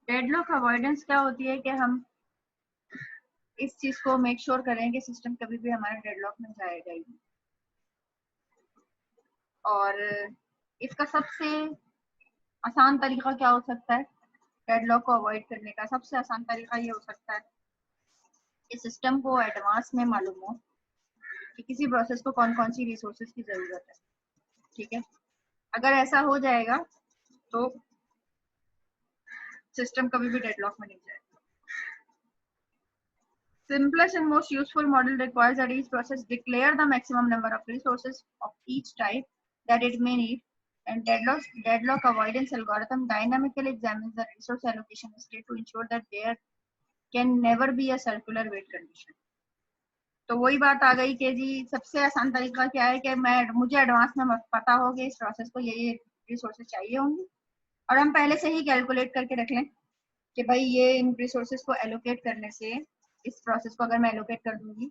Deadlock avoidance क्या होती है कि हम इस चीज को मेक श्योर करें कि सिस्टम कभी भी हमारा डेडलॉक में जाएगा ही। और इसका सबसे आसान तरीका क्या हो सकता है? डेडलॉक को अवॉइड करने का सबसे आसान तरीका ये हो सकता है कि सिस्टम को एडवांस में मालूम हो कि किसी प्रोसेस को कौन कौन सी रिसोर्सेज की जरूरत है। ठीक है, अगर ऐसा हो जाएगा तो सिस्टम कभी भी डेडलॉक में नहीं जाएगा। Simplest and most useful model requires that each process declare the maximum number of resources of each type that it may need, and deadlock avoidance algorithm dynamically examines the resource allocation state to ensure that there can never be a circular wait condition. तो वही बात आ गई कि जी सबसे आसान तरीका क्या है कि मुझे एडवांस में पता हो कि इस प्रोसेस को ये रिसोर्सेज चाहिए होंगी और हम पहले से ही कैलकुलेट करके रख लें कि भाई ये इन रिसोर्सेज को एलोकेट करने से इस प्रोसेस को अगर मैं एलोकेट कर दूंगी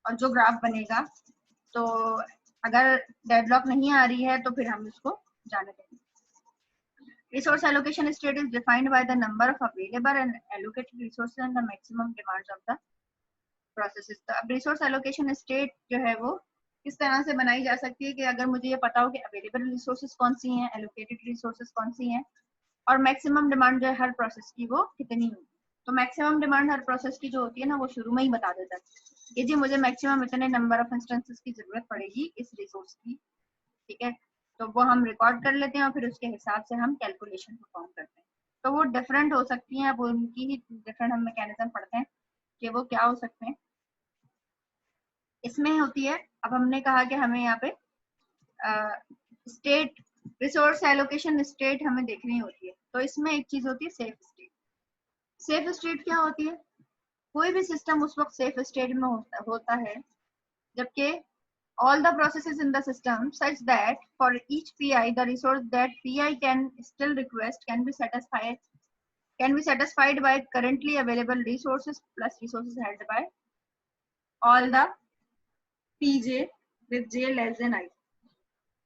और जो ग्राफ बनेगा तो अगर डेडलॉक नहीं आ रही है तो फिर हम इसको जाने देंगे। Resource allocation state is defined by the number of available and allocated resources and the maximum demands of the processes। तो अब रिसोर्स एलोकेशन स्टेट जो है वो किस तरह से बनाई जा सकती है कि अगर मुझे ये पता हो कि अवेलेबल रिसोर्सेज कौन सी हैं, एलोकेटेड रिसोर्सेज कौन सी हैं और मैक्सिमम डिमांड जो है हर प्रोसेस की वो कितनी होगी। तो मैक्सिमम डिमांड हर प्रोसेस की जो होती है ना वो शुरू में ही बता देता है कि जी मुझे मैक्सिमम इतने नंबर ऑफ इंस्टेंसेस की जरूरत पड़ेगी इस रिसोर्स की। ठीक है, तो वो हम रिकॉर्ड कर लेते हैं और फिर उसके हिसाब से हम कैलकुलेशन परफॉर्म करते हैं। तो वो डिफरेंट हो सकती हैं, अब उनकी ही डिफरेंट हम मैकेनिज्म पढ़ते हैं कि वो क्या हो सकते हैं। इसमें होती है, अब हमने कहा कि हमें यहाँ पे स्टेट रिसोर्स एलोकेशन स्टेट हमें देखनी होती है। तो इसमें एक चीज होती है सेफ स्टेट। सेफ स्टेट क्या होती है? कोई भी सिस्टम उस वक्त सेफ स्टेट में होता है जबकि all the processes in the system such that for each PI the resource that PI can still request can be satisfied by currently available resources plus resources held by all the PJ with J less than I।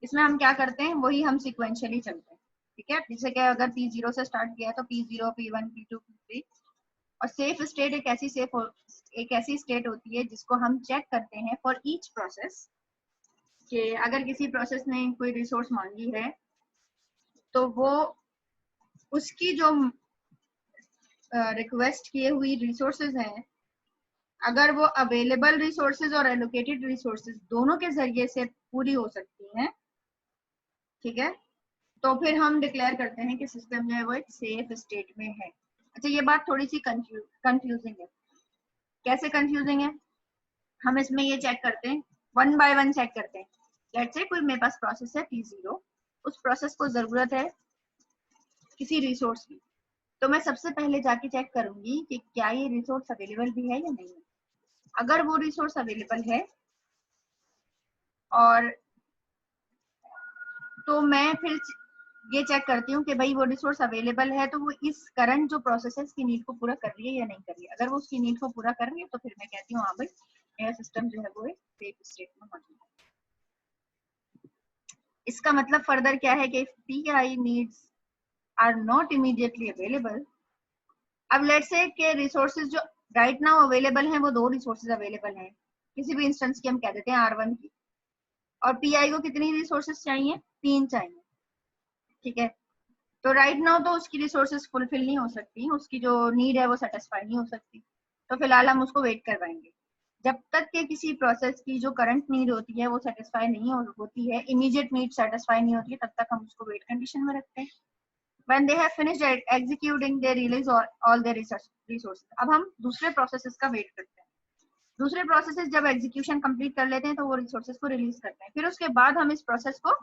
इसमें हम क्या करते हैं, वही हम sequentially चलते हैं। ठीक है, जैसे कि अगर P0 से स्टार्ट किया तो P0 P1 P2 P3। और सेफ स्टेट एक ऐसी स्टेट होती है जिसको हम चेक करते हैं फॉर ईच प्रोसेस कि अगर किसी प्रोसेस ने कोई रिसोर्स मांगी है तो वो उसकी जो रिक्वेस्ट किए हुई रिसोर्सेज हैं अगर वो अवेलेबल रिसोर्सेज और एलोकेटेड रिसोर्सेज दोनों के जरिए से पूरी हो सकती हैं, ठीक है, तो फिर हम डिक्लेयर करते हैं कि सिस्टम जो है वो एक सेफ स्टेट में है। अच्छा, ये बात थोड़ी सी कंफ्यूजिंग है। कैसे कंफ्यूजिंग है? हम इसमें ये चेक करते हैं, वन बाय वन चेक करते हैं। लेट्स से कोई मेरे पास प्रोसेस है P0, उस प्रोसेस को जरूरत है किसी रिसोर्स की, तो मैं सबसे पहले जाके चेक करूंगी कि क्या ये रिसोर्स अवेलेबल भी है या नहीं है। अगर वो रिसोर्स अवेलेबल है और तो मैं फिर ये चेक करती हूँ कि भाई वो रिसोर्स अवेलेबल है तो वो इस करंट जो प्रोसेस है इसकी नीड को पूरा कर रही है या नहीं कर रही है। अगर वो उसकी नीड को पूरा कर रही है तो फिर मैं कहती हूँ हाँ भाई मेरा सिस्टम जो है वो एक सेफ स्टेट में मौजूद है। इसका मतलब फर्दर क्या है कि PI needs are not immediately available. अब लेट्स से कि रिसोर्सेज जो राइट नाउ अवेलेबल हैं वो दो रिसोर्सेज अवेलेबल हैं, किसी भी इंस्टेंस की हम कह देते हैं R1 की, और PI को कितनी रिसोर्सेज चाहिए? 3 चाहिए। ठीक है, तो राइट नाउ तो उसकी रिसोर्सेज फुलफिल नहीं हो सकती, उसकी जो नीड है वो सेटिस्फाई नहीं हो सकती, तो फिलहाल हम उसको वेट करवाएंगे जब तक कि किसी प्रोसेस की जो करंट नीड होती है वो सेटिस्फाई नहीं होती है, इमीडिएट नीड सेटिस्फाई नहीं होती है, तब तक हम उसको वेट कंडीशन में रखते हैं। When they have finished executing, they release all their resources। अब हम दूसरे प्रोसेसेस का वेट करते हैं। दूसरे प्रोसेसेस जब एग्जीक्यूशन कंप्लीट कर लेते हैं तो वो रिसोर्सेज को रिलीज करते हैं। फिर उसके बाद हम इस प्रोसेस को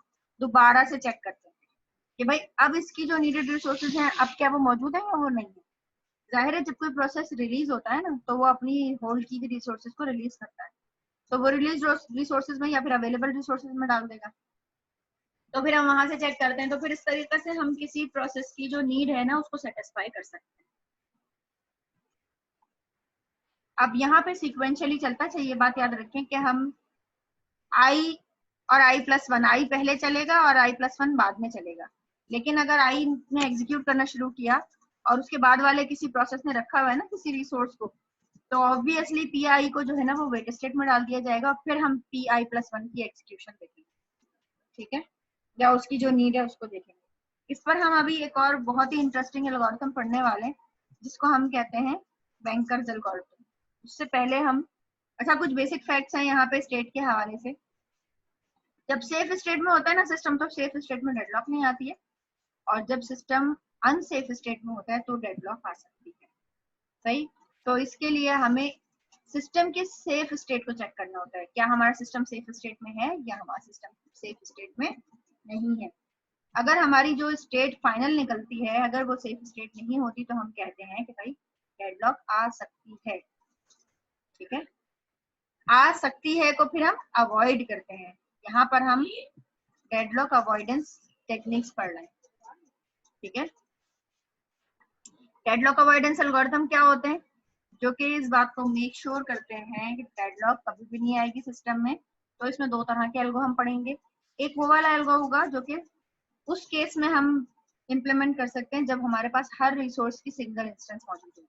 दोबारा से चेक करते हैं कि भाई अब इसकी जो नीडेड रिसोर्सेज हैं अब क्या वो मौजूद है या वो नहीं है। जाहिर है जब कोई प्रोसेस रिलीज होता है ना तो वो अपनी होल्ड की भी रिसोर्सेज को रिलीज करता है, तो वो रिलीज रिसोर्सेज में या फिर अवेलेबल रिसोर्सेज में डाल देगा, तो फिर हम वहां से चेक करते हैं। तो फिर इस तरीके से हम किसी प्रोसेस की जो नीड है ना उसको सेटिस्फाई कर सकते हैं। अब यहाँ पे सीक्वेंशियली चलता चाहिए, बात याद रखें कि हम I और I+1, I पहले चलेगा और I+1 बाद में चलेगा। लेकिन अगर I ने एग्जीक्यूट करना शुरू किया और उसके बाद वाले किसी प्रोसेस ने रखा हुआ है ना किसी रिसोर्स को, तो ऑब्वियसली पी को जो है ना वो वेट स्टेट में डाल दिया जाएगा और फिर हम PI+1 की एग्जीक्यूशन देखेंगे, ठीक है, या उसकी जो नीड है उसको देखेंगे। इस पर हम अभी एक और बहुत ही इंटरेस्टिंग एल्गोरिथम पढ़ने वाले हैं जिसको हम कहते हैं बैंकर्स एल्गोरिथम। उससे पहले हम अच्छा कुछ बेसिक फैक्ट्स हैं यहाँ पे स्टेट के हवाले से। जब सेफ स्टेट में होता है ना सिस्टम तो सेफ स्टेट में डेडलॉक नहीं आती है, और जब सिस्टम अनसेफ स्टेट में होता है तो डेडलॉक आ सकती है। सही, तो इसके लिए हमें सिस्टम के सेफ स्टेट को चेक करना होता है, क्या हमारा सिस्टम सेफ स्टेट में है या हमारा सिस्टम सेफ स्टेट में नहीं है। अगर हमारी जो स्टेट फाइनल निकलती है अगर वो सेफ स्टेट नहीं होती तो हम कहते हैं कि भाई डेडलॉक आ सकती है, ठीक है। आ सकती है को फिर हम अवॉइड करते हैं, यहाँ पर हम डेडलॉक अवॉइडेंस टेक्निक्स पढ़ रहे हैं, ठीक है। डेडलॉक अवॉइडेंस एल्गोरिथम क्या होते हैं, जो कि इस बात को मेक श्योर करते हैं कि डेडलॉक कभी भी नहीं आएगी सिस्टम में। तो इसमें दो तरह के एल्गो हम पढ़ेंगे। एक वो वाला एल्गो होगा जो कि उस केस में हम इम्प्लीमेंट कर सकते हैं जब हमारे पास हर रिसोर्स की सिंगल इंस्टेंस मौजूद हो,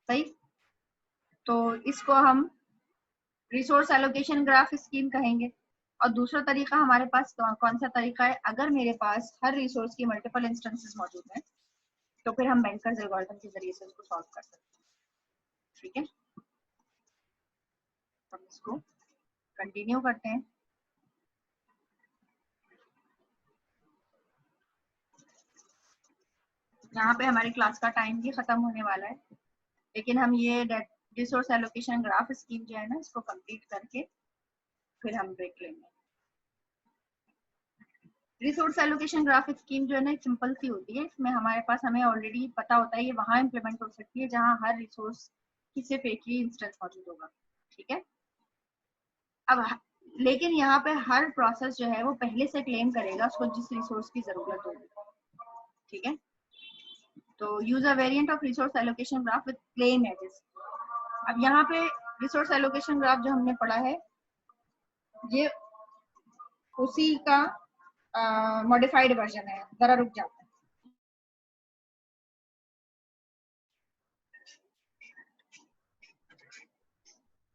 सही। तो इसको हम रिसोर्स एलोकेशन ग्राफ स्कीम कहेंगे। और दूसरा तरीका हमारे पास कौन सा तरीका है, अगर मेरे पास हर रिसोर्स की मल्टीपल इंस्टेंसेस मौजूद हैं तो फिर हम बैंकर्स एल्गोरिथम के जरिए से उसको सॉल्व कर सकते हैं, ठीक है। हम इसको कंटिन्यू करते हैं। यहाँ पे हमारी क्लास का टाइम भी खत्म होने वाला है, लेकिन हम ये रिसोर्स एलोकेशन ग्राफ स्कीम जो है ना इसको कंप्लीट करके फिर हम ब्रेक लेंगे। रिसोर्स एलोकेशन ग्राफ स्कीम जो है ना सिंपल सी होती है, इसमें हमारे पास हमें ऑलरेडी पता होता है ये वहां इम्प्लीमेंट हो सकती है जहां हर रिसोर्स की सिर्फ एक ही इंस्टेंस मौजूद होगा, ठीक है। अब लेकिन यहाँ पे हर प्रोसेस जो है वो पहले से क्लेम करेगा उसको जिस रिसोर्स की जरूरत होगी, ठीक है। तो use a variant of resource allocation graph with claim edges. अब यहाँ पे रिसोर्स एलोकेशन ग्राफ जो हमने पढ़ा है ये उसी का मॉडिफाइड वर्जन है। जरा रुक जाते हैं।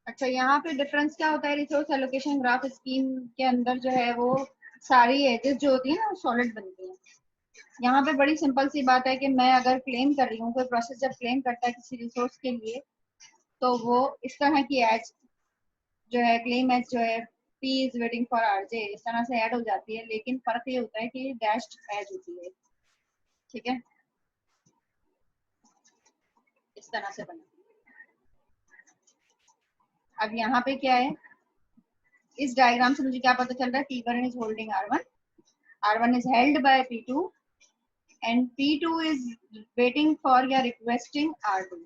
अच्छा, यहाँ पे डिफरेंस क्या होता है रिसोर्स एलोकेशन ग्राफ स्कीम के अंदर जो है वो सारी एजेस जो होती है ना वो सॉलिड बनती है। यहाँ पे बड़ी सिंपल सी बात है कि मैं अगर क्लेम कर रही हूँ, कोई प्रोसेस जब क्लेम करता है किसी रिसोर्स के लिए तो वो इस तरह की एज जो है क्लेम एज जो है P is waiting for RJ इस तरह से ऐड हो जाती है, लेकिन फर्क ये होता है कि डैश्ड एज होती है, ठीक है, इस तरह से बना। अब यहाँ पे क्या है, इस डायग्राम से मुझे क्या पता चल रहा है, P1 is holding R1 is held by P2 and P2 is waiting for या रिक्वेस्टिंग R2।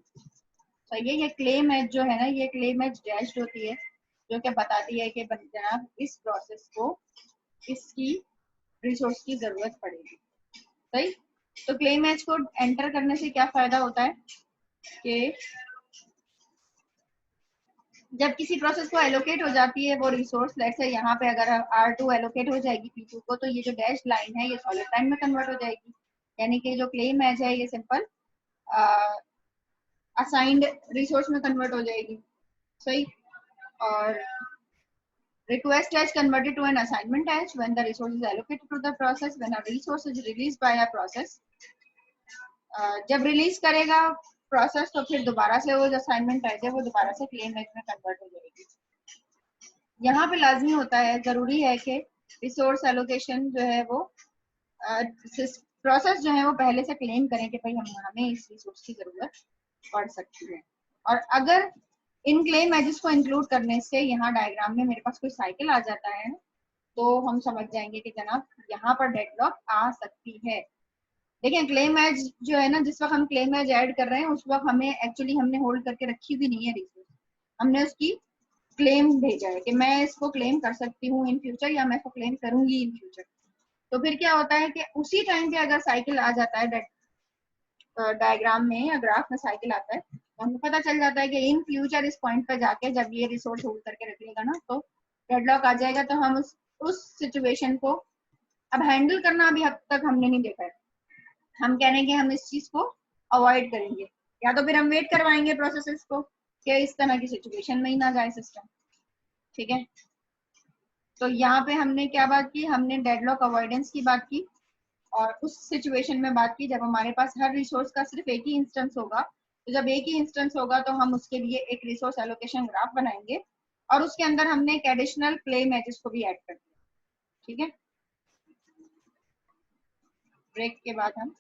तो ये क्लेम एज जो है ना ये क्लेम एज डैश्ड होती है जो कि बताती है कि जनाब इस प्रोसेस को इसकी रिसोर्स की जरूरत पड़ेगी, सही। तो क्लेम एज को एंटर करने से क्या फायदा होता है कि जब किसी प्रोसेस को एलोकेट हो जाती है वो रिसोर्स, लेट्स से यहाँ पे अगर R2 एलोकेट हो जाएगी P2 को, तो ये जो डैश लाइन है ये सॉलिड लाइन में कन्वर्ट हो जाएगी, यानी कि जो क्लेम एज है ये सिंपल असाइंड रिसोर्स में कन्वर्ट हो जाएगी, सही। और request has converted to an assignment edge when the resource is allocated to the process, when a resource is released by a process। जब रिलीज करेगा प्रोसेस तो फिर दोबारा से वो जो असाइनमेंट एज है वो दोबारा से क्लेम एज में कन्वर्ट हो जाएगी। यहाँ पे लाजमी होता है, जरूरी है कि रिसोर्स एलोकेशन जो है वो प्रोसेस जो है वो पहले से क्लेम करें कि भाई हमें इस रिसोर्स की जरूरत पड़ सकती है। और अगर इन क्लेम एजेस को इंक्लूड करने से यहाँ डायग्राम में मेरे पास कोई साइकिल आ जाता है तो हम समझ जाएंगे कि जनाब यहाँ पर डेडलॉक आ सकती है। देखिए क्लेम एज जो है ना, जिस वक्त हम क्लेम एज ऐड कर रहे हैं उस वक्त हमें एक्चुअली हमने होल्ड करके रखी भी नहीं है रिसोर्स, हमने उसकी क्लेम भेजा है कि मैं इसको क्लेम कर सकती हूँ इन फ्यूचर या मैं इसको क्लेम करूंगी इन फ्यूचर। तो फिर क्या होता है कि उसी टाइम पे अगर साइकिल आ जाता है डायग्राम में या ग्राफ में साइकिल आता है तो हमें पता चल जाता है कि इन फ्यूचर इस पॉइंट पे जाके जब ये रिसोर्स होल्ड करके रखेगा ना तो डेडलॉक आ जाएगा। तो हम उस सिचुएशन को अब हैंडल करना अभी अब तक हमने नहीं देखा है। हम कह रहे हैं कि हम इस चीज को अवॉइड करेंगे, या तो फिर हम वेट करवाएंगे प्रोसेसेस को कि इस तरह की सिचुएशन में ही ना जाए सिस्टम। ठीक है, तो यहाँ पे हमने क्या बात की, हमने डेडलॉक अवॉइडेंस की बात की और उस सिचुएशन में बात की जब हमारे पास हर रिसोर्स का सिर्फ एक ही इंस्टेंस होगा। तो जब एक ही इंस्टेंस होगा तो हम उसके लिए एक रिसोर्स एलोकेशन ग्राफ बनाएंगे और उसके अंदर हमने एक एडिशनल प्ले मैचेस को भी ऐड कर दिया। ठीक है, ब्रेक के बाद हम